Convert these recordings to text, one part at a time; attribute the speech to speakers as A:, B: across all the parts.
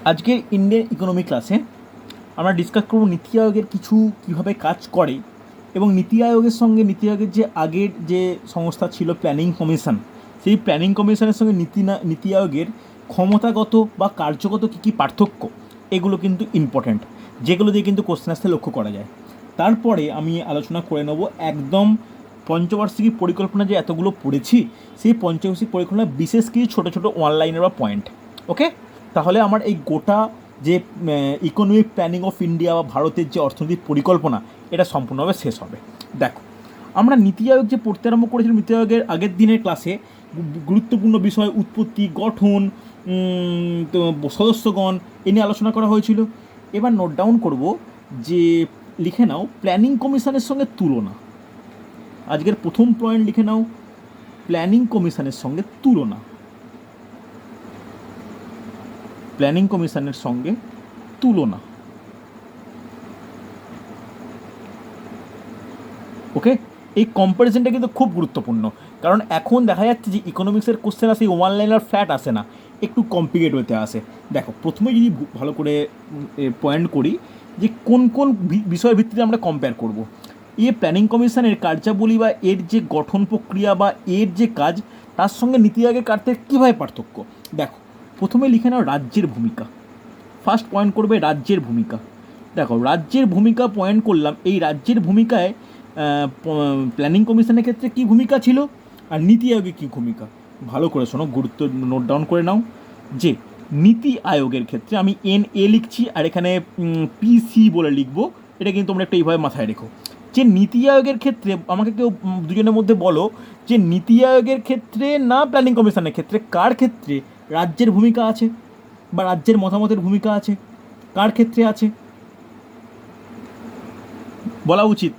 A: আজকের Indian economy ক্লাসে আমরা ডিসকাস করব নীতি আয়োগের কিছু কীভাবে কাজ করে এবং নীতি আয়োগের সঙ্গে নীতি আয়োগের যে আগের যে সংস্থা ছিল প্ল্যানিং কমিশন, সেই প্ল্যানিং কমিশনের সঙ্গে নীতি আয়োগের ক্ষমতাগত বা কার্যগত কী কী পার্থক্য, এগুলো কিন্তু ইম্পর্ট্যান্ট, যেগুলো দিয়ে কিন্তু কোশ্চেন আসতে লক্ষ্য করা যায়। তারপরে আমি আলোচনা করে নেব একদম পঞ্চবার্ষিকী পরিকল্পনা যে এতগুলো পড়েছি, সেই পঞ্চবার্ষিক পরিকল্পনা বিশেষ কিছু ছোটো ছোটো অনলাইনের বা পয়েন্ট। ওকে, তাহলে আমার এই গোটা যে ইকোনমিক প্ল্যানিং অফ ইন্ডিয়া বা ভারতের যে অর্থনৈতিক পরিকল্পনা, এটা সম্পূর্ণভাবে শেষ হবে। দেখো, আমরা নীতি আয়োগ যে পড়তে আরম্ভ করেছিলাম, নীতি আয়োগের আগের দিনের ক্লাসে গুরুত্বপূর্ণ বিষয় উৎপত্তি, গঠন, সদস্যগণ এ নিয়ে আলোচনা করা হয়েছিল। এবার নোট ডাউন করব যে লিখে নাও প্ল্যানিং কমিশনের সঙ্গে তুলনা। আজকের প্রথম পয়েন্ট লিখে নাও প্ল্যানিং কমিশনের সঙ্গে তুলনা। প্ল্যানিং কমিশনের সঙ্গে তুলনা। ওকে, এই কম্প্যারিজনটা কিন্তু খুব গুরুত্বপূর্ণ, কারণ এখন দেখা যাচ্ছে যে ইকোনমিক্সের কোশ্চেন আসে ওয়ান লাইনার ফ্ল্যাট আসে না, একটু কমপ্লিকেট হতে আসে। দেখো, প্রথমে যদি ভালো করে পয়েন্ট করি যে কোন কোন বিষয়ের ভিত্তিতে আমরা কম্পেয়ার করব। প্ল্যানিং কমিশনের কার্যাবলী বা এর যে গঠন প্রক্রিয়া বা এর যে কাজ, তার সঙ্গে নীতি আয়োগের কার্যের কীভাবে পার্থক্য। দেখো, প্রথমে লিখে নাও রাজ্যের ভূমিকা। ফার্স্ট পয়েন্ট করবে রাজ্যের ভূমিকা। দেখো, রাজ্যের ভূমিকা পয়েন্ট করলাম। এই রাজ্যের ভূমিকায় প্ল্যানিং কমিশনের ক্ষেত্রে কী ভূমিকা ছিল আর নীতি আয়োগে কী ভূমিকা, ভালো করে শোনো, গুরুত্ব নোট ডাউন করে নাও। যে নীতি আয়োগের ক্ষেত্রে আমি NA লিখছি আর এখানে PC বলে লিখবো, এটা কিন্তু তোমরা একটা এইভাবে মাথায় রেখো যে নীতি আয়োগের ক্ষেত্রে আমাকে কেউ দুজনের মধ্যে বলো যে নীতি আয়োগের ক্ষেত্রে না প্ল্যানিং কমিশনের ক্ষেত্রে কার ক্ষেত্রে রাজ্যের ভূমিকা আছে বা রাজ্যের মতামতের ভূমিকা আছে, কার ক্ষেত্রে আছে বলা উচিত।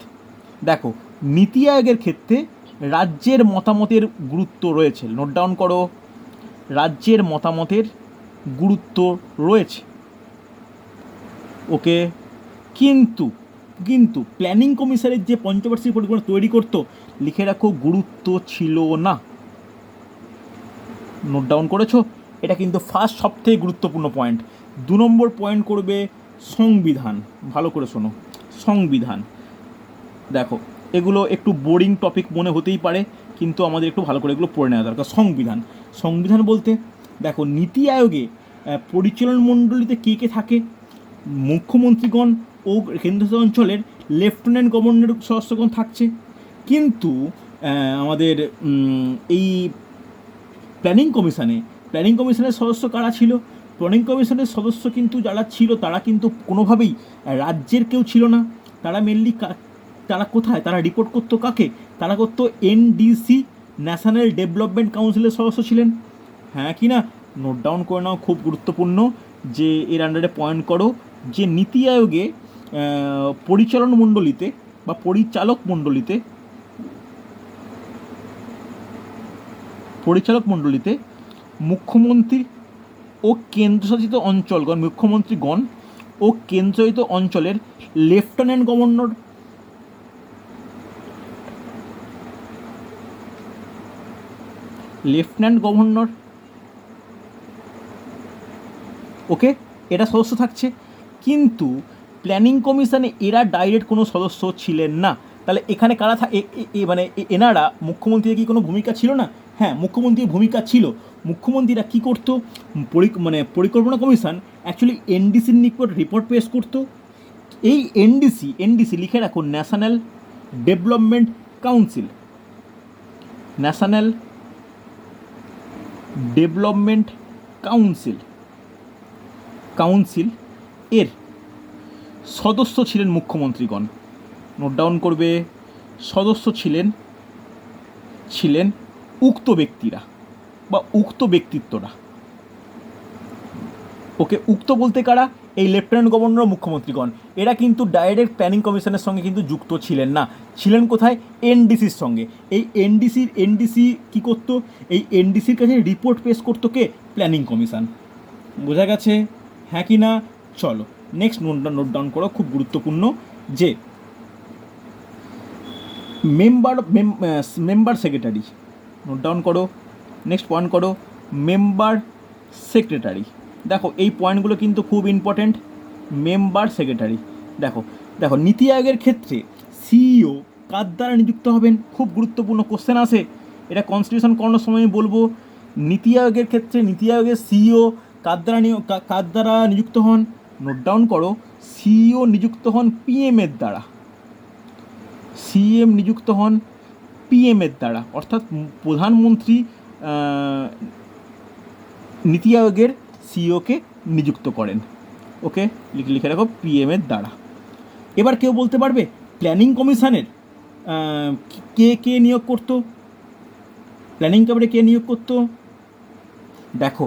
A: দেখো, নীতি আয়োগের ক্ষেত্রে রাজ্যের মতামতের গুরুত্ব রয়েছে। নোট ডাউন করো, রাজ্যের মতামতের গুরুত্ব রয়েছে। ওকে, কিন্তু কিন্তু প্ল্যানিং কমিশনের যে পঞ্চবার্ষিক পরিকল্পনা তৈরি করতো, লিখে রাখো, গুরুত্ব ছিল না। নোট ডাউন করেছো? এটা কিন্তু ফার্স্ট সবথেকে গুরুত্বপূর্ণ পয়েন্ট। 2 নম্বর পয়েন্ট করবে সংবিধান। ভালো করে শোনো, সংবিধান। দেখো, এগুলো একটু বোরিং টপিক মনে হতেই পারে, কিন্তু আমাদের একটু ভালো করে এগুলো পড়ে নেওয়া দরকার। সংবিধান, সংবিধান বলতে দেখো নীতি আয়োগে পরিচালন মণ্ডলীতে কে কে থাকে? মুখ্যমন্ত্রীগণ ও কেন্দ্রশাসিত অঞ্চলের লেফটেন্যান্ট গভর্নর সদস্যগণ থাকছে। কিন্তু আমাদের এই প্ল্যানিং কমিশনের সদস্য কারা ছিল? প্ল্যানিং কমিশনের সদস্য কিন্তু যারা ছিল তারা কিন্তু কোনোভাবেই রাজ্যের কেউ ছিল না। তারা মেনলি তারা কোথায়, তারা রিপোর্ট করতো কাকে? তারা করতো NDC, ন্যাশনাল ডেভেলপমেন্ট কাউন্সিলের সদস্য ছিলেন। হ্যাঁ কি না? নোট ডাউন করে নাও, খুব গুরুত্বপূর্ণ। যে এর আন্ডারে পয়েন্ট করো যে নীতি আয়োগে পরিচালন মণ্ডলীতে বা পরিচালক মণ্ডলীতে মুখ্যমন্ত্রী ও কেন্দ্রশাসিত মুখ্যমন্ত্রীগণ ও কেন্দ্রশাসিত অঞ্চলের লেফটেন্যান্ট গভর্নর, ওকে, এটা সদস্য থাকছে। কিন্তু প্ল্যানিং কমিশনে এরা ডাইরেক্ট কোনো সদস্য ছিলেন না। তাহলে এখানে কারা মানে এনারা মুখ্যমন্ত্রীর কি কোনো ভূমিকা ছিল না? হ্যাঁ, মুখ্যমন্ত্রীর ভূমিকা ছিল। মুখ্যমন্ত্রীরা কী করতো? পরিকল্পনা কমিশন অ্যাকচুয়ালি NDCর নিকট রিপোর্ট পেশ করতো। এই NDC লিখে রাখো, national development council. National development council এর সদস্য ছিলেন মুখ্যমন্ত্রীগণ। নোট ডাউন করবে, সদস্য ছিলেন উক্ত ব্যক্তিরা বা উক্ত ব্যক্তিত্বরা। ওকে, উক্ত বলতে কারা? এই লেফটেন্যান্ট গভর্নর, মুখ্যমন্ত্রীগণ। এরা কিন্তু ডাইরেক্ট প্ল্যানিং কমিশনের সঙ্গে কিন্তু যুক্ত ছিলেন না। ছিলেন কোথায়? NDCর সঙ্গে। এই NDC কী করতো? এই NDCর কাছে রিপোর্ট পেশ করতো কে? Planning commission. বোঝা গেছে? হ্যাঁ কি না? চলো নেক্সট নোট ডাউন করো, খুব গুরুত্বপূর্ণ। যে মেম্বার সেক্রেটারি। নোট ডাউন করো, নেক্সট পয়েন্ট করো, মেম্বার সেক্রেটারি। দেখো এই পয়েন্টগুলো কিন্তু খুব ইম্পর্টেন্ট। মেম্বার সেক্রেটারি, দেখো দেখো নীতি আয়োগের ক্ষেত্রে সিইও কার দ্বারা নিযুক্ত হবেন, খুব গুরুত্বপূর্ণ কোশ্চেন আসে, এটা কনস্টিটিউশন করানোর সময় আমি বলবো। নীতি আয়োগের ক্ষেত্রে নীতি আয়োগের সিইও কার দ্বারা নিযুক্ত হন, নোট ডাউন করো, সিইও নিযুক্ত হন পিএমের দ্বারা, সিএম নিযুক্ত হন পিএমের দ্বারা, অর্থাৎ প্রধানমন্ত্রী নীতি আয়োগের সিইওকে নিযুক্ত করেন। ওকে, লিখে রাখো পিএমের দ্বারা। এবার কেউ বলতে পারবে প্ল্যানিং কমিশনের কে কে নিয়োগ করতো, প্ল্যানিং কমিটি কে নিয়োগ করতো? দেখো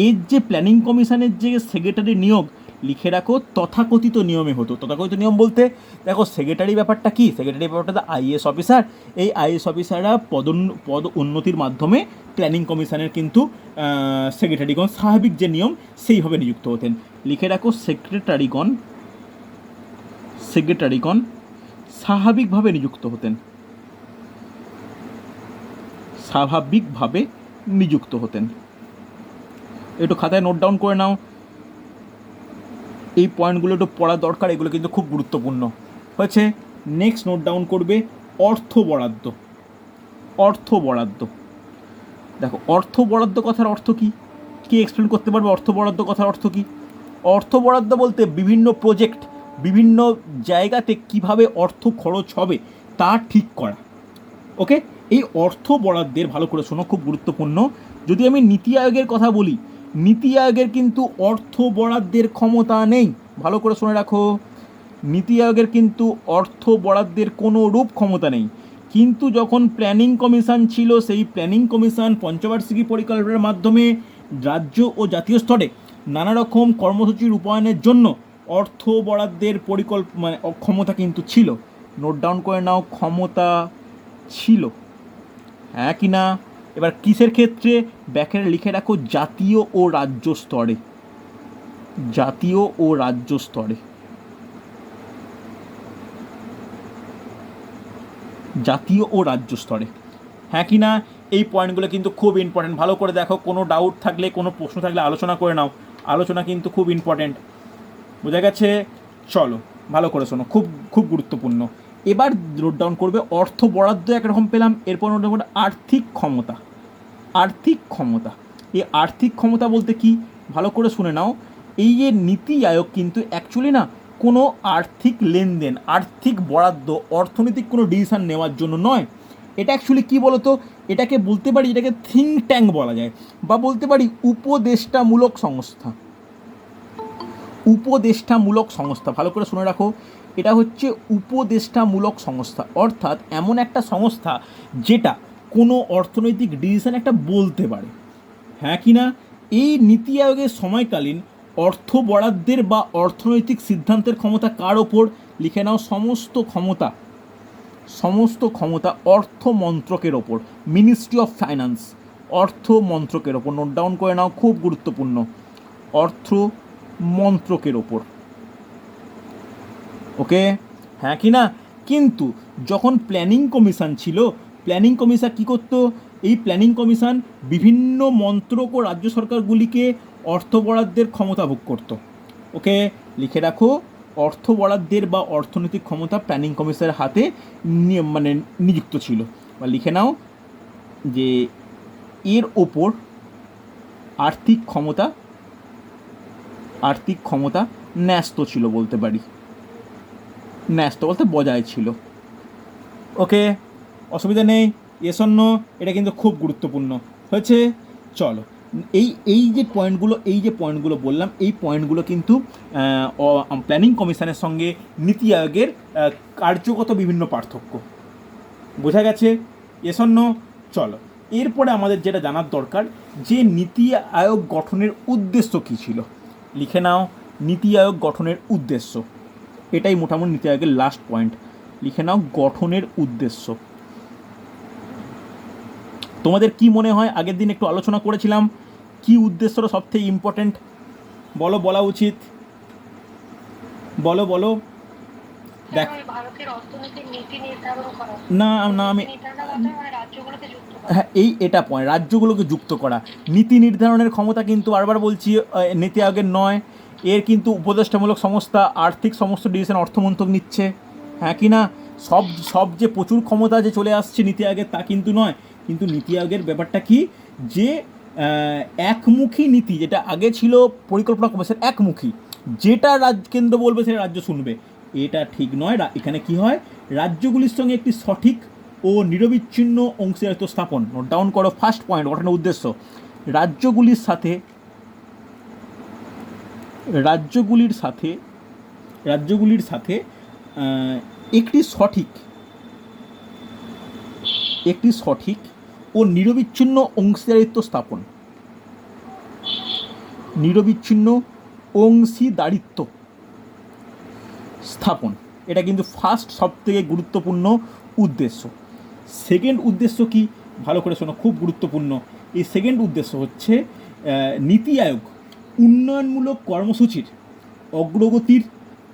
A: এর যে প্ল্যানিং কমিশনের যে সেক্রেটারি নিয়োগ, লিখে রাখো তথাকথিত নিয়মে হতো। তথাকথিত নিয়ম বলতে দেখো সেক্রেটারি ব্যাপারটা কি, সেক্রেটারি ব্যাপারটা আইএএস অফিসার, এই আইএএস অফিসাররা পদ উন্নতির মাধ্যমে প্ল্যানিং কমিশনের কিন্তু সেক্রেটারিগণ স্বাভাবিক যে নিয়ম সেইভাবে নিযুক্ত হতেন। লিখে রাখো সেক্রেটারিগণ স্বাভাবিকভাবে নিযুক্ত হতেন, স্বাভাবিকভাবে নিযুক্ত হতেন। একটু খাতায় নোট ডাউন করে নাও, এই পয়েন্টগুলো একটু পড়া দরকার, এগুলো কিন্তু খুব গুরুত্বপূর্ণ হয়েছে। নেক্সট নোট ডাউন করবে অর্থ বরাদ্দ। অর্থ বরাদ্দ, দেখো অর্থ বরাদ্দ কথার অর্থ কী, কে এক্সপ্লেন করতে পারবে অর্থ বরাদ্দ কথার অর্থ কী? অর্থ বরাদ্দ বলতে বিভিন্ন প্রজেক্ট, বিভিন্ন জায়গাতে কিভাবে অর্থ খরচ হবে তা ঠিক করা। ওকে, এই অর্থ বরাদ্দের ভালো করে শোনো, খুব গুরুত্বপূর্ণ। যদি আমি নীতি আয়োগের কথা বলি, নীতি আয়োগের কিন্তু অর্থ বরাদ্দের ক্ষমতা নেই, ভালো করে শুনে রাখো। নীতি আয়োগের কিন্তু অর্থ বরাদ্দের কোনো রূপ ক্ষমতা নেই। কিন্তু যখন প্ল্যানিং কমিশন ছিল, সেই প্ল্যানিং কমিশন পঞ্চবার্ষিকী পরিকল্পনার মাধ্যমে রাজ্য ও জাতীয় স্তরে নানা রকম কর্মসূচি রূপায়ণের জন্য অর্থ বরাদ্দের ক্ষমতা কিন্তু ছিল। নোট ডাউন করে নাও, ক্ষমতা ছিল, হ্যাঁ কি না? এবার কিসের ক্ষেত্রে, ব্যাখ্যাটা লিখে রাখো জাতীয় ও রাজ্য স্তরে, জাতীয় ও রাজ্য স্তরে, জাতীয় ও রাজ্য স্তরে, হ্যাঁ কি না? এই পয়েন্টগুলো কিন্তু খুব ইম্পর্টেন্ট, ভালো করে দেখো, কোনো ডাউট থাকলে, কোনো প্রশ্ন থাকলে আলোচনা করে নাও, আলোচনা কিন্তু খুব ইম্পর্টেন্ট, বোঝা গেছে? চলো ভালো করে শোনো, খুব খুব গুরুত্বপূর্ণ। এবার নোট ডাউন করবে অর্থ বরাদ্দ একরকম পেলাম, এরপর নোট ডাউন করবে আর্থিক ক্ষমতা। আর্থিক ক্ষমতা, এই আর্থিক ক্ষমতা বলতে কি, ভালো করে শুনে নাও। এই যে নীতি আয়োগ কিন্তু অ্যাকচুয়ালি না কোনো আর্থিক লেনদেন, আর্থিক বরাদ্দ, অর্থনৈতিক কোনো ডিসিশন নেওয়ার জন্য নয়। এটা অ্যাকচুয়ালি কী বলো তো, এটাকে বলতে পারি, এটাকে থিঙ্ক ট্যাঙ্ক বলা যায়, বা বলতে পারি উপদেষ্টামূলক সংস্থা। উপদেষ্টামূলক সংস্থা, ভালো করে শুনে রাখো, এটা হচ্ছে উপদেষ্টামূলক সংস্থা, অর্থাৎ এমন একটা সংস্থা যেটা কোনো অর্থনৈতিক ডিসিশন একটা বলতে পারে, হ্যাঁ কি না? এই নীতি আয়োগের সময়কালীন অর্থ বরাদ্দের বা অর্থনৈতিক সিদ্ধান্তের ক্ষমতা কার ওপর? লিখে নাও সমস্ত ক্ষমতা, সমস্ত ক্ষমতা অর্থ মন্ত্রকের ওপর, মিনিস্ট্রি অফ ফাইন্যান্স, অর্থ মন্ত্রকের ওপর। নোট ডাউন করে নাও, খুব গুরুত্বপূর্ণ, অর্থ মন্ত্রকের ওপর। ওকে, হ্যাঁ কি না? কিন্তু যখন প্ল্যানিং কমিশন ছিল, প্ল্যানিং কমিশন কী করতো? এই প্ল্যানিং কমিশন বিভিন্ন মন্ত্রক ও রাজ্য সরকারগুলিকে অর্থ বরাদ্দের ক্ষমতা ভোগ করত। ওকে, লিখে রাখো অর্থ বরাদ্দের বা অর্থনৈতিক ক্ষমতা প্ল্যানিং কমিশনের হাতে নিযুক্ত ছিল, বা লিখে নাও যে এর ওপর আর্থিক ক্ষমতা ন্যস্ত ছিল বলতে পারি, ন্যস্ত বলতে বজায় ছিল। ওকে, অসুবিধা নেই, এস অর নো, এটা কিন্তু খুব গুরুত্বপূর্ণ হয়েছে। চলো এই যে পয়েন্টগুলো বললাম, এই পয়েন্টগুলো কিন্তু প্ল্যানিং কমিশনের সঙ্গে নীতি আয়োগের কার্যগত বিভিন্ন পার্থক্য, বোঝা গেছে? Yes or no? চলো এরপরে আমাদের যেটা জানার দরকার, যে নীতি আয়োগ গঠনের উদ্দেশ্য কী ছিল। লিখে নাও নীতি আয়োগ গঠনের উদ্দেশ্য, এটাই মোটামুটি নীতি আয়োগের লাস্ট পয়েন্ট। লিখে নাও গঠনের উদ্দেশ্য। তোমাদের কি মনে হয়, আগের দিন একটু আলোচনা করেছিলাম, কি উদ্দেশ্যটা সবথেকে ইম্পর্টেন্ট বলো, বলা উচিত, বলো বলো। দেখ না না আমি হ্যাঁ এটা পয়েন্ট, রাজ্যগুলোকে যুক্ত করা। নীতি নির্ধারণের ক্ষমতা কিন্তু বারবার বলছি নীতি আয়োগের নয়, এর কিন্তু উপদেষ্টামূলক সংস্থা, আর্থিক সমস্ত ডিসিশন অর্থমন্ত্রক নিচ্ছে, হ্যাঁ কি না? সব সব যে প্রচুর ক্ষমতা যে চলে আসছে নীতি আয়োগের তা কিন্তু নয়। কিন্তু নীতি আয়োগের ব্যাপারটা কি, যে একমুখী নীতি, যেটা আগে ছিল পরিকল্পনা কমিশন একমুখী, যেটা কেন্দ্র বলবে সেটা রাজ্য শুনবে, এটা ঠিক নয়। এখানে কি হয়, রাজ্যগুলির সঙ্গে একটি সঠিক ও নিরবিচ্ছিন্ন অংশীদারিত্ব স্থাপন। নোট ডাউন করো ফার্স্ট পয়েন্ট, গঠনের উদ্দেশ্য রাজ্যগুলির সাথে রাজ্যগুলির সাথে রাজ্যগুলির সাথে একটি সঠিক ও নিরবিচ্ছিন্ন অংশীদারিত্ব স্থাপন। নিরবিচ্ছিন্ন অংশীদারিত্ব স্থাপন, এটা কিন্তু ফার্স্ট সবথেকে গুরুত্বপূর্ণ উদ্দেশ্য। সেকেন্ড উদ্দেশ্য কি, ভালো করে শোনো, খুব গুরুত্বপূর্ণ। এই সেকেন্ড উদ্দেশ্য হচ্ছে নীতি আয়োগ উন্নয়নমূলক কর্মসূচির অগ্রগতির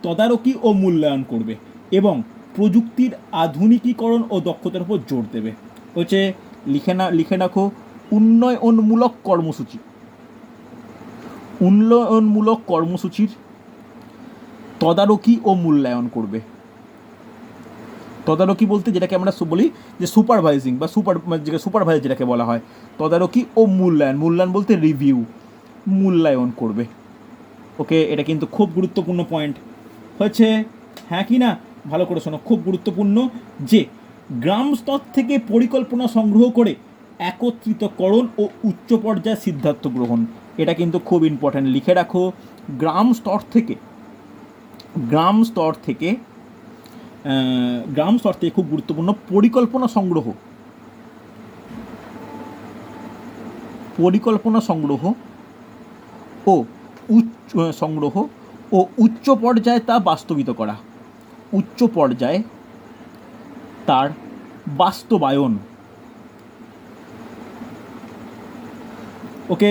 A: তদারকি ও মূল্যায়ন করবে এবং প্রযুক্তির আধুনিকীকরণ ও দক্ষতার উপর জোর দেবে। হচ্ছে লিখে রাখো, উন্নয়নমূলক কর্মসূচির তদারকি ও মূল্যায়ন করবে। তদারকি বলতে যেটাকে আমরা বলি যে সুপারভাইজিং বা সুপারভাইজ যেটাকে বলা হয়, তদারকি ও মূল্যায়ন বলতে রিভিউ, মূল্যায়ন করবে। ওকে, এটা কিন্তু খুব গুরুত্বপূর্ণ পয়েন্ট হচ্ছে, হ্যাঁ কি না? ভালো করে শোনো, খুব গুরুত্বপূর্ণ যে গ্রাম স্তর থেকে পরিকল্পনা সংগ্রহ করে একত্রিতকরণ ও উচ্চ পর্যায়ে সিদ্ধান্ত গ্রহণ, এটা কিন্তু খুব ইম্পর্ট্যান্ট। লিখে রাখো, গ্রাম স্তর থেকে খুব গুরুত্বপূর্ণ পরিকল্পনা সংগ্রহ ও উচ্চ পর্যায়ে তা বাস্তবিত করা, উচ্চ পর্যায়ে তার বাস্তবায়ন। ওকে,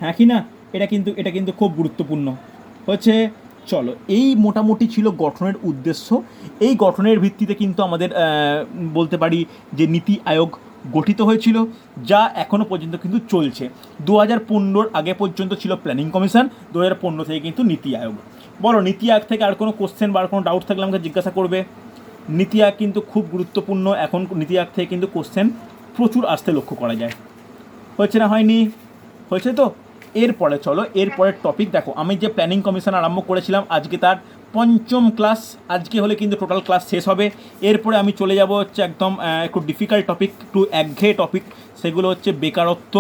A: হ্যাঁ কি না? এটা কিন্তু খুব গুরুত্বপূর্ণ হচ্ছে। চলো, এই মোটামুটি ছিল গঠনের উদ্দেশ্য। এই গঠনের ভিত্তিতে কিন্তু আমাদের বলতে পারি যে নীতি আয়োগ গঠিত হয়েছিল, যা এখনও পর্যন্ত কিন্তু চলছে। 2015 আগে পর্যন্ত ছিল প্ল্যানিং কমিশন, 2015 থেকে কিন্তু নীতি আয়োগ। বলো, নীতি আয়োগ থেকে আর কোনো কোশ্চেন বা আর কোনো ডাউট থাকলে আমাকে জিজ্ঞাসা করবে। নীতি আয়োগ কিন্তু খুব গুরুত্বপূর্ণ, এখন নীতি আয়োগ থেকে কিন্তু কোশ্চেন প্রচুর আসতে লক্ষ্য করা যায়। হয়েছে না হয়নি? হয়েছে তো। এরপরে চলো, এরপরের টপিক দেখো, আমি যে প্ল্যানিং কমিশন আরম্ভ করেছিলাম আজকে তার 5ম ক্লাস, আজকে হলে কিন্তু টোটাল ক্লাস শেষ হবে। এরপরে আমি চলে যাব হচ্ছে একদম একটু ডিফিকাল্ট টপিক, একটু একঘেয়ে টপিক, সেগুলো হচ্ছে বেকারত্ব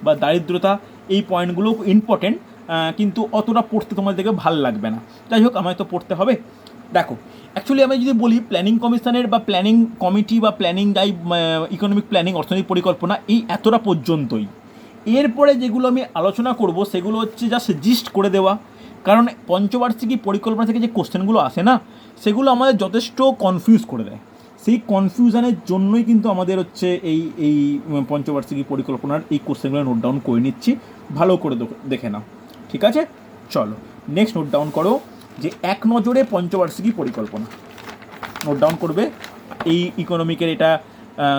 A: বা দারিদ্রতা। এই পয়েন্টগুলো ইম্পর্টেন্ট, কিন্তু অতটা পড়তে তোমাদেরকে ভাল লাগবে না। যাই হোক, আমায় তো পড়তে হবে। দেখো, অ্যাকচুয়ালি আমি যদি বলি প্ল্যানিং কমিশনের বা প্ল্যানিং কমিটি বা প্ল্যানিং ইকোনমিক প্ল্যানিং, অর্থনৈতিক পরিকল্পনা, এই এতটা পর্যন্তই। এরপরে যেগুলো আমি আলোচনা করব সেগুলো হচ্ছে জাস্ট জিস্ট করে দেওয়া, কারণ পঞ্চবার্ষিকী পরিকল্পনা থেকে যে কোশ্চেনগুলো আসে না, সেগুলো আমাদের যথেষ্ট কনফিউজ করে দেয়। সেই কনফিউশনের জন্যই কিন্তু আমাদের হচ্ছে এই পঞ্চবার্ষিকী পরিকল্পনার এই কোশ্চেনগুলো নোট ডাউন করে নিচ্ছি, ভালো করে দেখে নাও, ঠিক আছে? চলো, নেক্সট নোট ডাউন করো যে এক নজরে পঞ্চবার্ষিকী পরিকল্পনা। নোট ডাউন করবে, এই ইকোনমিকের এটা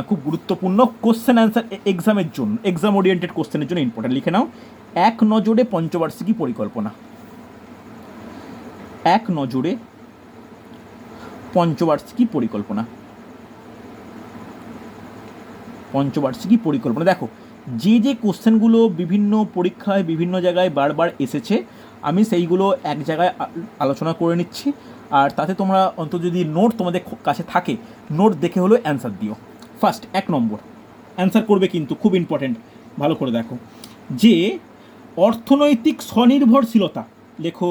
A: খুব গুরুত্বপূর্ণ কোশ্চেন অ্যান্সার এক্সামের জন্য, এক্সাম ওরিয়েন্টেড কোশ্চেনের জন্য ইম্পর্টেন্ট। লিখে নাও, এক নজরে পঞ্চবার্ষিকী পরিকল্পনা। এক নজরে পঞ্চবার্ষিকী পরিকল্পনা। দেখো, যে কোশ্চেনগুলো বিভিন্ন পরীক্ষায় বিভিন্ন জায়গায় বারবার এসেছে, আমি সেইগুলো এক জায়গায় আলোচনা করে নিচ্ছি। আর তাতে তোমরা অন্তত যদি নোট তোমাদের কাছে থাকে, নোট দেখে হলেও অ্যান্সার দিও। ফার্স্ট 1 নম্বর অ্যান্সার করবে কিন্তু খুব ইম্পর্টেন্ট, ভালো করে দেখো, যে অর্থনৈতিক স্বনির্ভরশীলতা। লেখো,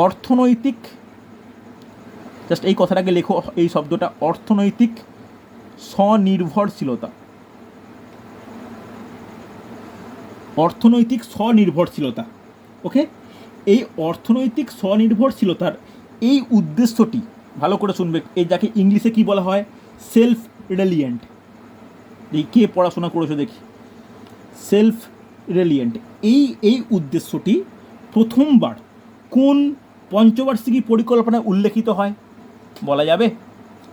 A: অর্থনৈতিক, জাস্ট এই কথাটাকে লেখো, এই শব্দটা, অর্থনৈতিক স্বনির্ভরশীলতা। অর্থনৈতিক স্বনির্ভরশীলতা, ওকে? এই অর্থনৈতিক স্বনির্ভরশীলতার এই উদ্দেশ্যটি, ভালো করে শুনবে, এই যাকে ইংলিশে কি বলা হয়, সেলফ রিলিয়েন্ট। এই কে পড়াশোনা করেছো দেখি, সেলফ রিলিয়েন্ট। এই উদ্দেশ্যটি প্রথমবার কোন পঞ্চবার্ষিকী পরিকল্পনায় উল্লেখিত হয়? বলা যাবে?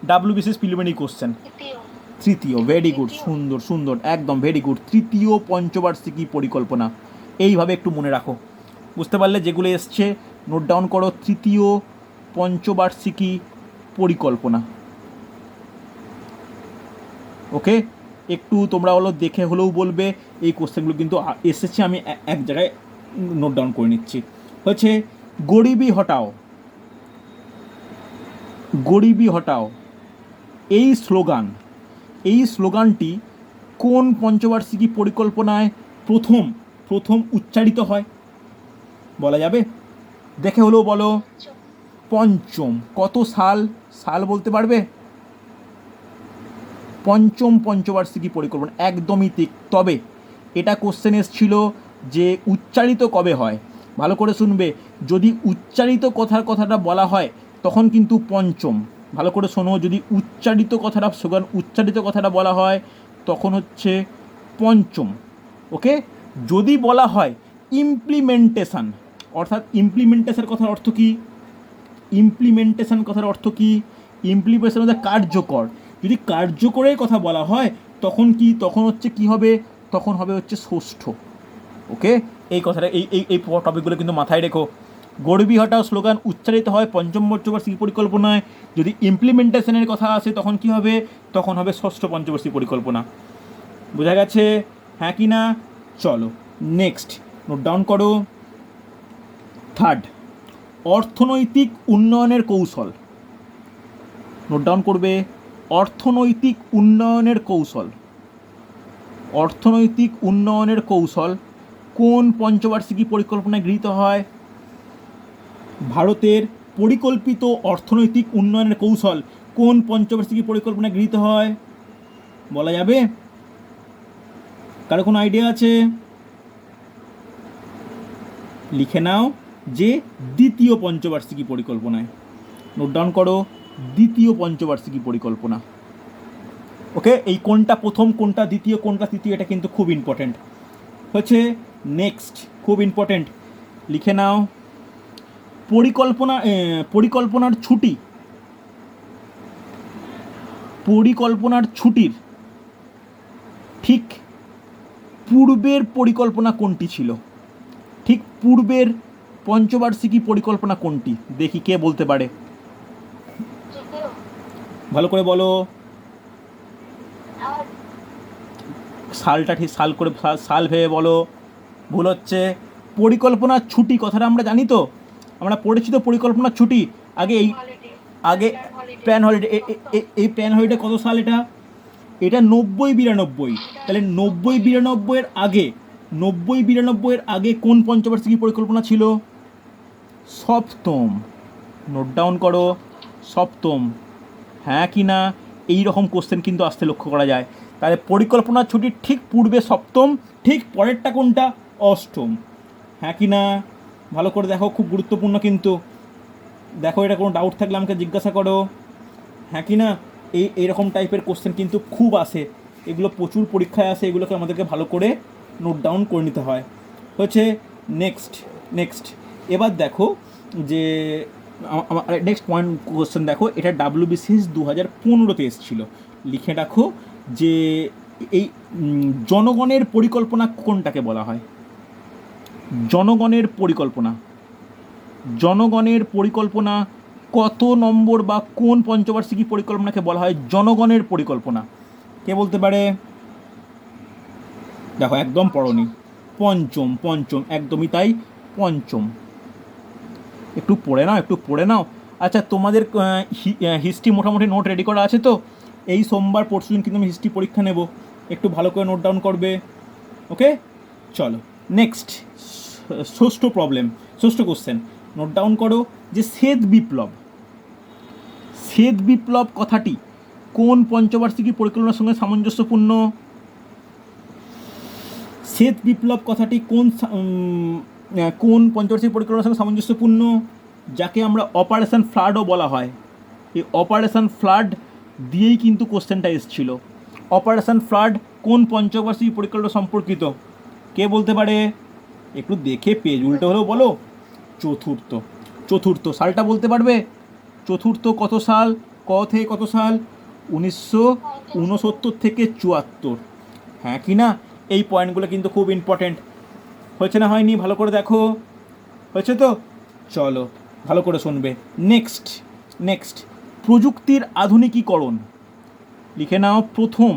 A: WBCS preliminary question. তৃতীয়, ভেরি গুড, সুন্দর সুন্দর, একদম ভেরি গুড, তৃতীয় পঞ্চবার্ষিকী পরিকল্পনা। এইভাবে একটু মনে রাখো, বুঝতে পারলে? যেগুলো এসছে নোট ডাউন করো, তৃতীয় পঞ্চবার্ষিকী পরিকল্পনা। ওকে, একটু তোমরা হলো দেখে হলেও বলবে। এই কোশ্চেনগুলো কিন্তু এসেছে, আমি এক জায়গায় নোট ডাউন করে নিচ্ছি। হচ্ছে গরিবি হটাও, গরিবি হটাও, এই স্লোগানটি কোন পঞ্চবার্ষিকী পরিকল্পনায় প্রথম উচ্চারিত হয়? বলা যাবে? দেখে হলেও বলো। পঞ্চম, কত সাল বলতে পারবে? পঞ্চম পঞ্চবার্ষিকী পরিকল্পনা, একদমই ঠিক। তবে এটা কোশ্চেন এসেছিল যে উচ্চারিত কবে হয়। ভালো করে শুনবে, যদি উচ্চারিত কথাটা বলা হয় তখন কিন্তু পঞ্চম। ভালো করে শোনো, যদি উচ্চারিত কথাটা বলা হয় তখন হচ্ছে পঞ্চম। ওকে, যদি বলা হয় ইমপ্লিমেন্টেশন, অর্থাৎ ইমপ্লিমেন্টেশন কথার অর্থ কী? ইমপ্লিমেন্টেশন কথার অর্থ কী? ইমপ্লিমেন্টেশন হচ্ছে কার্যকর। যদি কার্যকরের কথা বলা হয় তখন কি? তখন হচ্ছে কি হবে? তখন হবে হচ্ছে ষষ্ঠ। ওকে, এই কথাটা এই টপিকগুলো কিন্তু মাথায় রেখো। গরিবি হটাও স্লোগান উচ্চারিত হয় পঞ্চম পঞ্চবার্ষিকী পরিকল্পনায়। যদি ইমপ্লিমেন্টেশনের কথা আসে তখন কি হবে? তখন হবে ষষ্ঠ পঞ্চবার্ষিকী পরিকল্পনা। বোঝা গেছে? হ্যাঁ কি না? চলো নেক্সট নোট ডাউন করো। থার্ড, অর্থনৈতিক উন্নয়নের কৌশল। নোট ডাউন করবে, অর্থনৈতিক উন্নয়নের কৌশল। অর্থনৈতিক উন্নয়নের কৌশল কোন পঞ্চবার্ষিকী পরিকল্পনায় গৃহীত হয়? ভারতের পরিকল্পিত অর্থনৈতিক উন্নয়নের কৌশল কোন পঞ্চবার্ষিকী পরিকল্পনায় গৃহীত হয়? বলা যাবে? কারো কোনো আইডিয়া আছে? লিখে নাও যে দ্বিতীয় পঞ্চবার্ষিকী পরিকল্পনায়। নোট ডাউন করো, দ্বিতীয় পঞ্চবার্ষিকী পরিকল্পনা। ওকে, এই কোনটা প্রথম, কোনটা দ্বিতীয়, কোনটা তৃতীয়, এটা কিন্তু খুব ইম্পর্ট্যান্ট হচ্ছে। নেক্সট, খুব ইম্পর্ট্যান্ট, লিখে নাও। পরিকল্পনার ছুটির ঠিক পূর্বের পরিকল্পনা কোনটি ছিল? ঠিক পূর্বের পঞ্চবার্ষিকী পরিকল্পনা কোনটি? দেখি কে বলতে পারে, ভালো করে বলো। সালটা ঠিক সাল ভেবে বলো। ভুল হচ্ছে। পরিকল্পনার ছুটি কথাটা আমরা জানি তো, আমরা পড়েছি তো পরিকল্পনার ছুটি। আগে প্ল্যান হলিডে। এই প্ল্যান হলিডে কত সাল? এটা 90-92। তাহলে 90-92-এর আগে কোন পঞ্চবার্ষিকী পরিকল্পনা ছিল? সপ্তম। নোট ডাউন করো, সপ্তম। হ্যাঁ কি না? এই রকম কোশ্চেন কিন্তু আসতে লক্ষ্য করা যায়। তাহলে পরিকল্পনার ছুটির ঠিক পূর্বে সপ্তম, ঠিক পরেরটা কোনটা? অষ্টম। হ্যাঁ কি না? ভালো করে দেখো, খুব গুরুত্বপূর্ণ কিন্তু। দেখো, এটা কোনো ডাউট থাকলে আমাকে জিজ্ঞাসা করো। হ্যাঁ কি না? এইরকম টাইপের কোশ্চেন কিন্তু খুব আসে, এগুলো প্রচুর পরীক্ষায় আসে, এগুলোকে আমাদেরকে ভালো করে নোট ডাউন করে নিতে হয়। হচ্ছে নেক্সট এবার দেখো যে নেক্সট পয়েন্ট কোশ্চেন দেখো, এটা ডাব্লিউবিসিএস 2015-তে এসেছিলো। লিখে রাখো যে এই জনগণের পরিকল্পনা কোনটাকে বলা হয়? জনগণের পরিকল্পনা কত নম্বর বা কোন পঞ্চবার্ষিকী পরিকল্পনাকে বলা হয় জনগণের পরিকল্পনা? কে বলতে পারে? দেখো, একদম পড়নি। পঞ্চম, একদমই তাই, পঞ্চম। একটু পড়ে নাও। আচ্ছা, তোমাদের হিস্ট্রি মোটামুটি নোট রেডি করা আছে তো? এই সোমবার পরশু দিন কিন্তু আমি হিস্ট্রি পরীক্ষা নেব, একটু ভালো করে নোট ডাউন করবে। ওকে, চলো নেক্সট। ষষ্ঠ কোশ্চেন, নোট ডাউন করো যে শ্বেত বিপ্লব কথাটি কোন পঞ্চবার্ষিকী পরিকল্পনার সঙ্গে সামঞ্জস্যপূর্ণ? শ্বেত বিপ্লব কথাটি কোন পঞ্চবার্ষিকী পরিকল্পনার সঙ্গে সামঞ্জস্যপূর্ণ? যাকে আমরা অপারেশন ফ্লাডও বলা হয়। এই অপারেশন ফ্লাড দিয়েই কিন্তু কোশ্চেনটা এসেছিল। অপারেশন ফ্লাড কোন পঞ্চবার্ষিকী পরিকল্পনা সম্পর্কিত? কে বলতে পারে? একটু দেখে পেজ উল্টো হলেও বলো। চতুর্থ। চতুর্থ, সালটা বলতে পারবে? চতুর্থ কত সাল, ক থেকে কত সাল? 1969 থেকে 74। হ্যাঁ কি না? এই পয়েন্টগুলো কিন্তু খুব ইম্পর্টেন্ট। হয়েছে না হয়নি? ভালো করে দেখো, হয়েছে তো? চলো ভালো করে শুনবে। নেক্সট নেক্সট প্রযুক্তির আধুনিকীকরণ, লিখে নাও। প্রথম,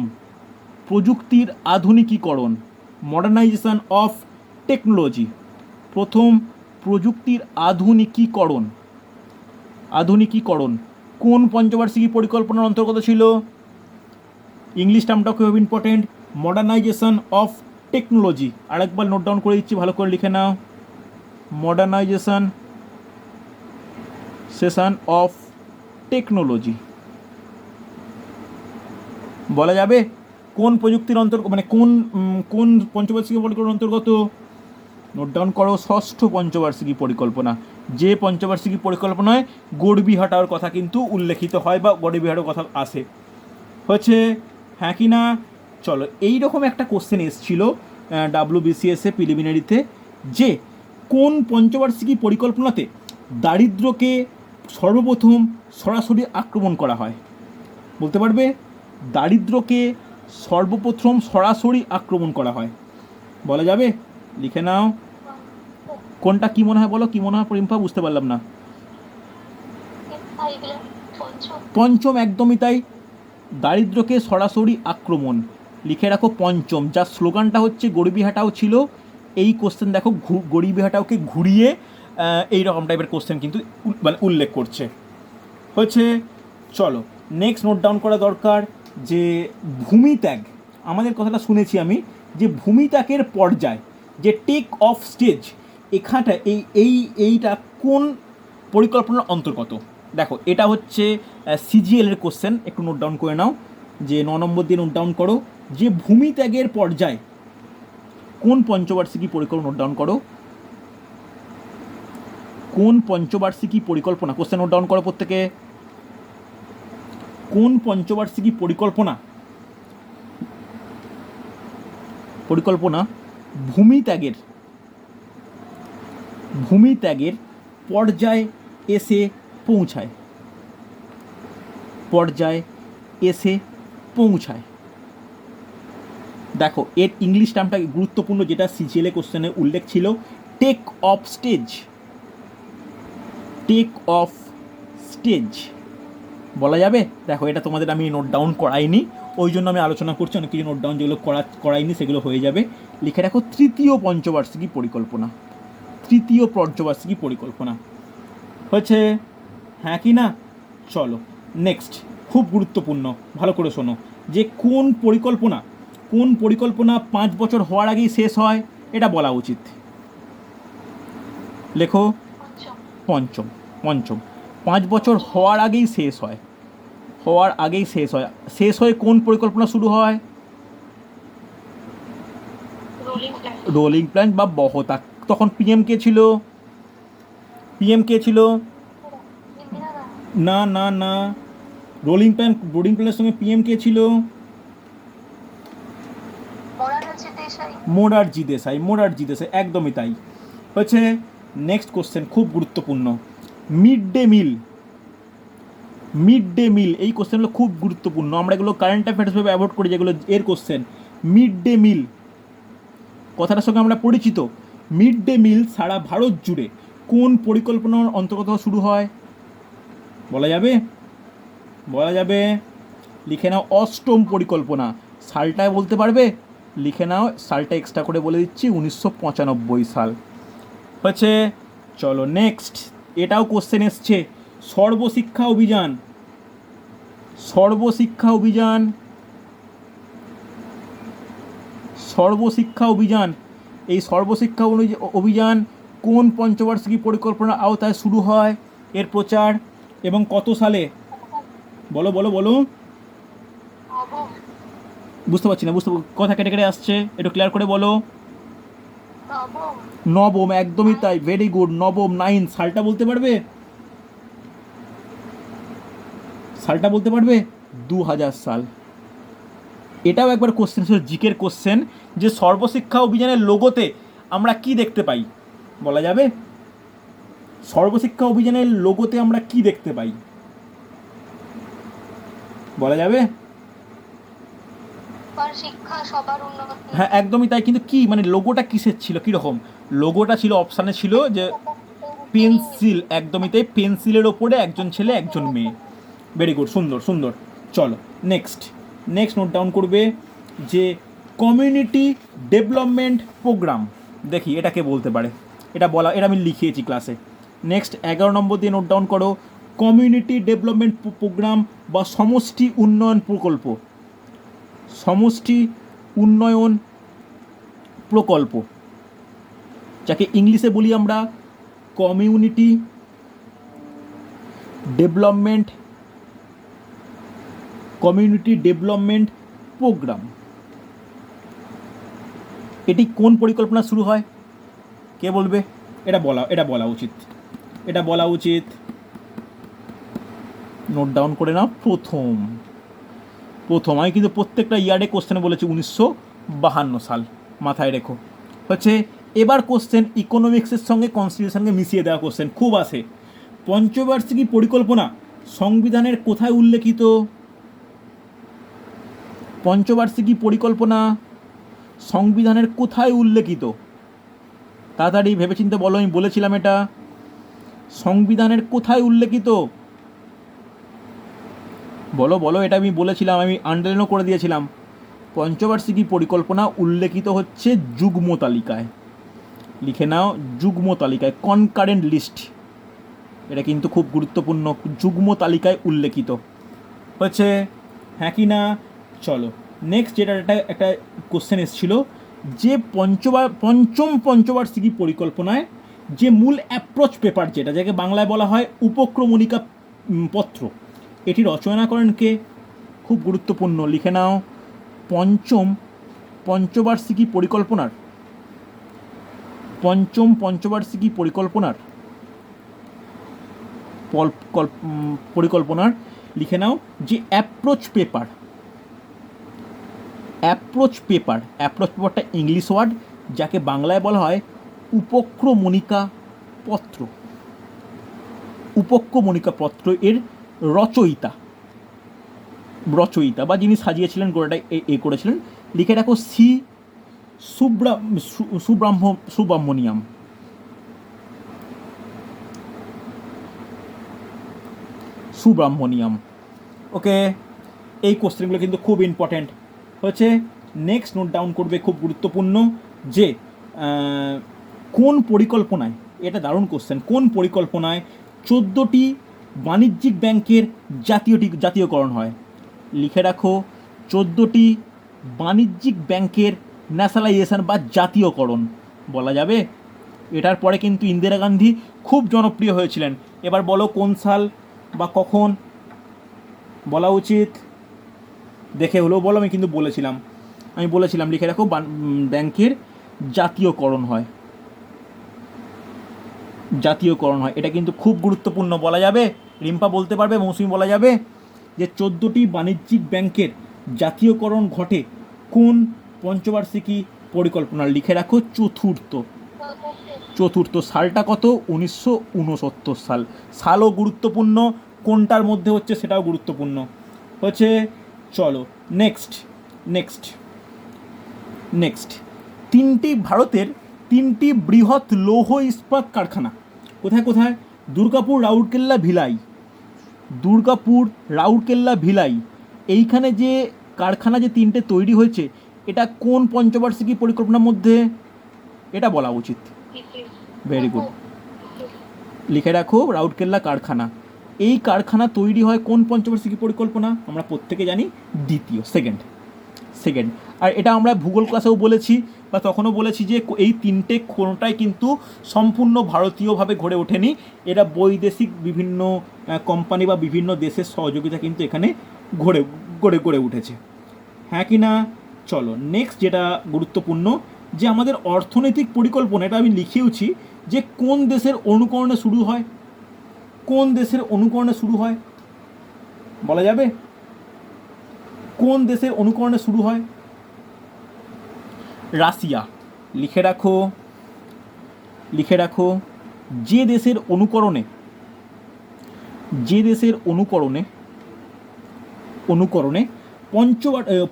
A: প্রযুক্তির আধুনিকীকরণ, মডার্নাইজেশন অফ টেকনোলজি। প্রথম প্রযুক্তির আধুনিকীকরণ, আধুনিকীকরণ কোন পঞ্চবার্ষিকী পরিকল্পনার অন্তর্গত ছিল? ইংলিশ টার্মটা খুব ইম্পর্টেন্ট, মডার্নাইজেশন অফ টেকনোলজি। আরেকবার নোট ডাউন করে দিচ্ছি, ভালো করে লিখে নাও। Modernisation session of technology. বলা যাবে কোন প্রযুক্তির অন্তর্গত, মানে কোন কোন পঞ্চবার্ষিকী পরিকল্পনার অন্তর্গত? নোট ডাউন করো, ষষ্ঠ পঞ্চবার্ষিকী পরিকল্পনা। যে পঞ্চবার্ষিকী পরিকল্পনায় গড়বিহাটার কথা কিন্তু উল্লেখিত হয় বা গড়বিহাটার কথা আসে। হচ্ছে হ্যাঁ কি না? চলো, এইরকম একটা কোশ্চেন এসেছিল WBCS প্রিলিমিনারিতে, যে কোন পঞ্চবার্ষিকী পরিকল্পনাতে দারিদ্র্যকে সর্বপ্রথম সরাসরি আক্রমণ করা হয়? বলতে পারবে? দারিদ্র্যকে সর্বপ্রথম সরাসরি আক্রমণ করা হয়, বলা যাবে? লিখে নাও। কোনটা কি মনে হয় বলো, কি মনে হয় রিম্পা? বুঝতে পারলাম না। পঞ্চম, একদমই তাই, দারিদ্র্যকে সরাসরি আক্রমণ। লিখে রাখো পঞ্চম, যার স্লোগানটা হচ্ছে গরিবি হাটাও ছিল। এই কোশ্চেন দেখো, গরিবি হাটাওকে ঘুরিয়ে এই রকম টাইপের কোশ্চেন কিন্তু মানে উল্লেখ করছে। হচ্ছে চলো নেক্সট নোট ডাউন করা দরকার, যে ভূমিত্যাগ, আমাদের কথাটা শুনেছি আমি, যে ভূমিত্যাগের পর্যায়, যে টেক অফ স্টেজ, এখানটা এইটা কোন পরিকল্পনার অন্তর্গত? দেখো এটা হচ্ছে CGL এর কোশ্চেন, একটু নোট ডাউন করে নাও, যে 9 নম্বর দিয়ে নোট ডাউন করো, যে ভূমিত্যাগের পর্যায় কোন পঞ্চবার্ষিকী পরিকল্পনা? নোট ডাউন করো, কোন পঞ্চবার্ষিকী পরিকল্পনা? কোশ্চেন নোট ডাউন করো প্রত্যেকে। কোন পঞ্চবার্ষিকী পরিকল্পনা ভূমিত্যাগের পর্যায়ে এসে পৌঁছায়? দেখো এর ইংলিশ টার্মটা গুরুত্বপূর্ণ, যেটা CGL কোশ্চেনে উল্লেখ ছিল, টেক অফ স্টেজ। বলা যাবে? দেখো এটা তোমাদের আমি নোট ডাউন করাইনি, ওই জন্য আমি আলোচনা করছি। অনেক কিছু নোট ডাউন যেগুলো করাইনি সেগুলো হয়ে যাবে। লিখে রাখো তৃতীয় পঞ্চবার্ষিকী পরিকল্পনা। হয়েছে হ্যাঁ কি না? চলো নেক্সট, খুব গুরুত্বপূর্ণ, ভালো করে শোনো, যে কোন পরিকল্পনা 5 বছর হওয়ার আগেই শেষ হয়? এটা বলা উচিত। লেখো পঞ্চম। 5 বছর হওয়ার আগেই শেষ হয়। শেষ হয়ে কোন পরিকল্পনা শুরু হয়? রোলিং প্ল্যান বা বহতা। তখন PM কে ছিল? না, রোলিং প্ল্যানের সঙ্গে PM কে ছিল? মোরারজি দেশাই, একদমই তাই। হচ্ছে নেক্সট কোশ্চেন, খুব গুরুত্বপূর্ণ, মিড ডে মিল। এই কোশ্চেনগুলো খুব গুরুত্বপূর্ণ, আমরা এগুলো কারেন্ট অ্যাফেয়ার্স ভাবে অ্যাভয়েড করি, যেগুলো এর কোশ্চেন। মিড ডে মিল কথাটার সঙ্গে আমরা পরিচিত। মিড ডে মিল সারা ভারত জুড়ে কোন পরিকল্পনার অন্তর্গত শুরু হয়? বলা যাবে? লিখে নাও, অষ্টম পরিকল্পনা। সালটা বলতে পারবে? লিখে নাও, সালটা এক্সট্রা করে বলে দিচ্ছি, 1995 সাল। হচ্ছে চলো নেক্সট, এটাও কোশ্চেন এসছে, সর্বশিক্ষা অভিযান। এই সর্বশিক্ষা অভিযান কোন পঞ্চবার্ষিকী পরিকল্পনার আওতায় শুরু হয়? এর প্রচার এবং কত সালে? বলো। বুঝতে পারছি না, কথা কেটে আসছে, একটু ক্লিয়ার করে বলো। নবম, একদমই তাই, ভেরি গুড, নবম, 9। সালটা বলতে পারবে? 2000 সাল। এটাও একবার কোশ্চেন ছিল, জিকের কোশ্চেন, যে সর্বশিক্ষা অভিযানের লোগোতে আমরা কি দেখতে পাই? বলা যাবে? সর্বশিক্ষা অভিযানের লোগোতে আমরা কি দেখতে পাই, বলা যাবে?
B: শিক্ষা সবার উন্নতি।
A: হ্যাঁ একদমই তাই, কিন্তু কি মানে লোগোটা কিসের ছিল, কীরকম লোগোটা ছিল? অপশানে ছিল যে পেন্সিল, একদমই তাই, পেন্সিলের ওপরে একজন ছেলে একজন মেয়ে। ভেরি গুড, সুন্দর সুন্দর। চলো নেক্সট, নেক্সট নোট ডাউন করবে যে কমিউনিটি ডেভেলপমেন্ট প্রোগ্রাম। দেখি এটা কে বলতে পারে, এটা বলা, এটা আমি লিখিয়েছি ক্লাসে। নেক্সট 11 নম্বর দিয়ে নোট ডাউন করো, কমিউনিটি ডেভেলপমেন্ট প্রোগ্রাম বা সমষ্টি উন্নয়ন প্রকল্প। সমষ্টি উন্নয়ন প্রকল্প, যাকে ইংলিশে বলি আমরা কমিউনিটি ডেভেলপমেন্ট প্রোগ্রাম। এটি কোন পরিকল্পনা শুরু হয়, কে বলবে? এটা বলা উচিত, এটা বলা উচিত। নোট ডাউন করে নাও। প্রথম আমি কিন্তু প্রত্যেকটা ইয়ার্ডে কোশ্চেনে বলেছি 1952 সাল, মাথায় রেখো। হচ্ছে এবার কোশ্চেন ইকোনমিক্সের সঙ্গে কনস্টিটিউশনকে মিশিয়ে দেওয়া কোশ্চেন খুব আসে। পঞ্চবার্ষিকী পরিকল্পনা সংবিধানের কোথায় উল্লেখিত? পঞ্চবার্ষিকী পরিকল্পনা সংবিধানের কোথায় উল্লেখিত? তাড়াতাড়ি ভেবেচিন্তে বলো, আমি বলেছিলাম এটা। সংবিধানের কোথায় উল্লেখিত? বলো বলো, এটা আমি বলেছিলাম, আমি আন্ডারলাইনও করে দিয়েছিলাম। পঞ্চবার্ষিকী পরিকল্পনা উল্লেখিত হচ্ছে যুগ্ম তালিকায়, লিখে নাও, যুগ্ম তালিকায়, কনকারেন্ট লিস্ট। এটা কিন্তু খুব গুরুত্বপূর্ণ, যুগ্ম তালিকায় উল্লেখিত হচ্ছে, হ্যাঁ কি না? চলো নেক্সট, যেটা একটা কোশ্চেন এসেছিল যে পঞ্চম পঞ্চবার্ষিকী পরিকল্পনায় যে মূল অ্যাপ্রোচ পেপার, যেটা যাকে বাংলায় বলা হয় উপক্রমণিকা পত্র, এটি রচনা করেন কে? খুব গুরুত্বপূর্ণ, লিখে নাও, পঞ্চম পঞ্চবার্ষিকী পরিকল্পনার লিখে নাও যে অ্যাপ্রোচ পেপারটা ইংলিশ ওয়ার্ড, যাকে বাংলায় বলা হয় উপক্রমণিকা পত্র এর রচয়িতা বা যিনি সাজিয়েছিলেন, গোড়াটা করেছিলেন, লিখে রাখো সি সুব্রাহ্মণিয়াম। ওকে, এই কোশ্চেনগুলো কিন্তু খুব ইম্পর্ট্যান্ট হচ্ছে। নেক্সট নোট ডাউন করবে, খুব গুরুত্বপূর্ণ, যে কোন পরিকল্পনায়, এটা দারুণ কোশ্চেন, কোন পরিকল্পনায় 14টি বাণিজ্যিক ব্যাংকের জাতীয়করণ হয়? লিখে রাখো, 14টি বাণিজ্যিক ব্যাংকের ন্যাশনালাইজেশন বা জাতীয়করণ, বলা যাবে? এটার পরে কিন্তু ইন্দিরা গান্ধী খুব জনপ্রিয় হয়েছিলেন। এবার বলো কোন সাল বা কখন বলা উচিত, দেখে হলেও বলো, আমি কিন্তু বলেছিলাম, লিখে রাখো, ব্যাংকের জাতীয়করণ হয়, এটা কিন্তু খুব গুরুত্বপূর্ণ, বলা যাবে? রিম্পা বলতে পারবে, মৌসুমি বলা যাবে যে 14টি বাণিজ্যিক ব্যাংকের জাতীয়করণ ঘটে কোন পঞ্চবার্ষিকী পরিকল্পনা? লিখে রাখো চতুর্থ। সালটা কত? 1969 সাল। সালও গুরুত্বপূর্ণ, কোনটার মধ্যে হচ্ছে সেটাও গুরুত্বপূর্ণ হচ্ছে। চলো নেক্সট, ভারতের 3টি বৃহৎ লৌহ ইস্পাত কারখানা কোথায়? দুর্গাপুর, রাউরকেল্লা, ভিলাই। এইখানে যে কারখানা যে 3টে তৈরি হয়েছে, এটা কোন পঞ্চবার্ষিকী পরিকল্পনার মধ্যে? এটা বলা উচিত। ভেরি গুড, লিখে রাখো, রাউরকেল্লা কারখানা। এই কারখানা তৈরি হয় কোন পঞ্চবার্ষিকী পরিকল্পনা? আমরা প্রত্যেকে জানি দ্বিতীয়, সেকেন্ড। আর এটা আমরা ভূগোল ক্লাসেও বলেছি, বা তখনও বলেছি যে এই 3টে কোনোটাই কিন্তু সম্পূর্ণ ভারতীয়ভাবে গড়ে ওঠেনি, এরা বৈদেশিক বিভিন্ন কোম্পানি বা বিভিন্ন দেশের সহযোগিতা কিন্তু এখানে গড়ে উঠেছে, হ্যাঁ কি না? চলো নেক্সট, যেটা গুরুত্বপূর্ণ, যে আমাদের অর্থনৈতিক পরিকল্পনা, এটা আমি লিখেওছি, যে কোন দেশের অনুকরণে শুরু হয়, বলা যাবে? কোন দেশের অনুকরণে শুরু হয়? রাশিয়া। লিখে রাখো যে দেশের অনুকরণে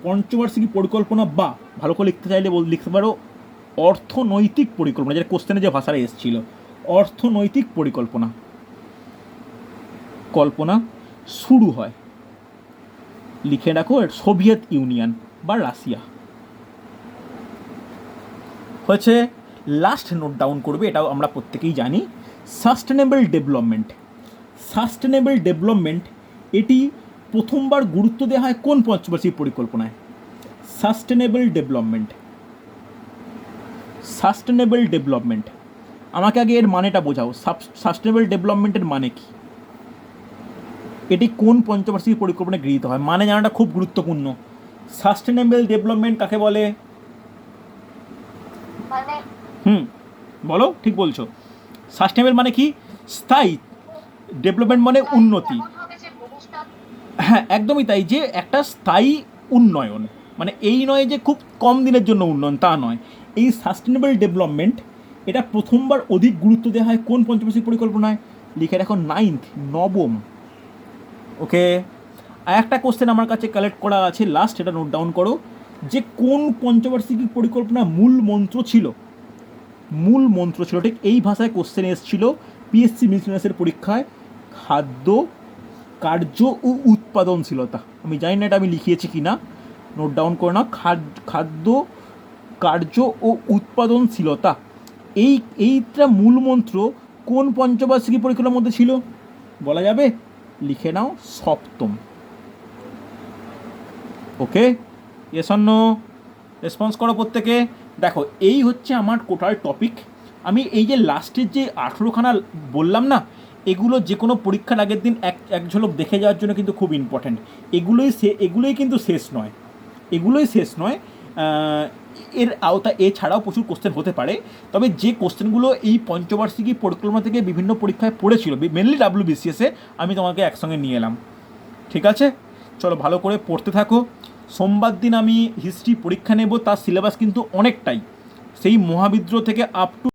A: পঞ্চবার্ষিকী পরিকল্পনা, বা ভালো করে লিখতে চাইলে লিখতে পারো অর্থনৈতিক পরিকল্পনা, যেটা কোশ্চেনে যে ভাষাটা এসেছিল, অর্থনৈতিক কল্পনা শুরু হয়, লিখে রাখো, সোভিয়েত ইউনিয়ন বা রাশিয়া হচ্ছে। লাস্ট নোট ডাউন করবে, এটাও আমরা প্রত্যেকেই জানি, সাস্টেনেবল ডেভেলপমেন্ট এটি প্রথমবার গুরুত্ব দেওয়া হয় কোন পঞ্চবার্ষিক পরিকল্পনায়? Sustainable development. আমাকে আগে এর মানেটা বোঝাও, সাস্টেনেবল ডেভেলপমেন্টের মানে কি? এটি কোন পঞ্চবার্ষিক পরিকল্পনায় গৃহীত হয়? মানে জানাটা খুব গুরুত্বপূর্ণ। সাস্টেনেবল ডেভেলপমেন্ট কাকে বলে?
B: মানে
A: বলো, ঠিক বলছো। সাস্টেনেবল মানে কি? স্থায়ী। ডেভেলপমেন্ট মানে উন্নতি।
B: এমন হবে যে ভবিষ্যৎ
A: হ্যাঁ, একদমই তাই, যে একটা স্থায়ী উন্নয়ন, মানে এই নয় যে খুব কম দিনের জন্য উন্নয়ন, তা নয়। এই সাস্টেনেবল ডেভেলপমেন্ট এটা প্রথমবার অধিক গুরুত্ব দেওয়া হয় কোন পঞ্চবার্ষিক পরিকল্পনায়? লিখে রাখো নবম। ওকে, আর একটা কোশ্চেন আমার কাছে কালেক্ট করা আছে লাস্ট, এটা নোট ডাউন করো, যে কোন পঞ্চবার্ষিকী পরিকল্পনা মূল মন্ত্র ছিল, ঠিক এই ভাষায় কোশ্চেন এসেছিল পিএসসি মিসলেনিয়াসের পরীক্ষায়, খাদ্য, কার্য ও উৎপাদনশীলতা। আমি জানি না এটা আমি লিখিয়েছি কি না, নোট ডাউন করে নাও। খাদ্য, কার্য ও উৎপাদনশীলতা, এইটা মূল মন্ত্র কোন পঞ্চবার্ষিকী পরিকল্পনার মধ্যে ছিল বলা যাবে? লিখে নাও সপ্তম। ওকে, ইয়েস অর নো? রেসপন্স করো প্রত্যেকে। দেখো, এই হচ্ছে আমার টোটাল টপিক। আমি এই যে লাস্টের যে 18খানা বললাম না, এগুলো যে কোনো পরীক্ষার আগের দিন এক ঝলক দেখে যাওয়ার জন্য কিন্তু খুব ইম্পর্ট্যান্ট। এগুলোই কিন্তু শেষ নয়। এর আওতা এছাড়াও প্রচুর কোশ্চেন হতে পারে, তবে যে কোশ্চেনগুলো এই পঞ্চবার্ষিকী পরিকল্পনা থেকে বিভিন্ন পরীক্ষায় পড়েছিল, মেনলি WBCS-এ, আমি তোমাকে একসঙ্গে নিয়ে এলাম। ঠিক আছে, চলো ভালো করে পড়তে থাকো। সোমবার দিন আমি হিস্ট্রি পরীক্ষা নেব, তার সিলেবাস কিন্তু অনেকটাই, সেই মহাবিদ্রোহ থেকে আপ টু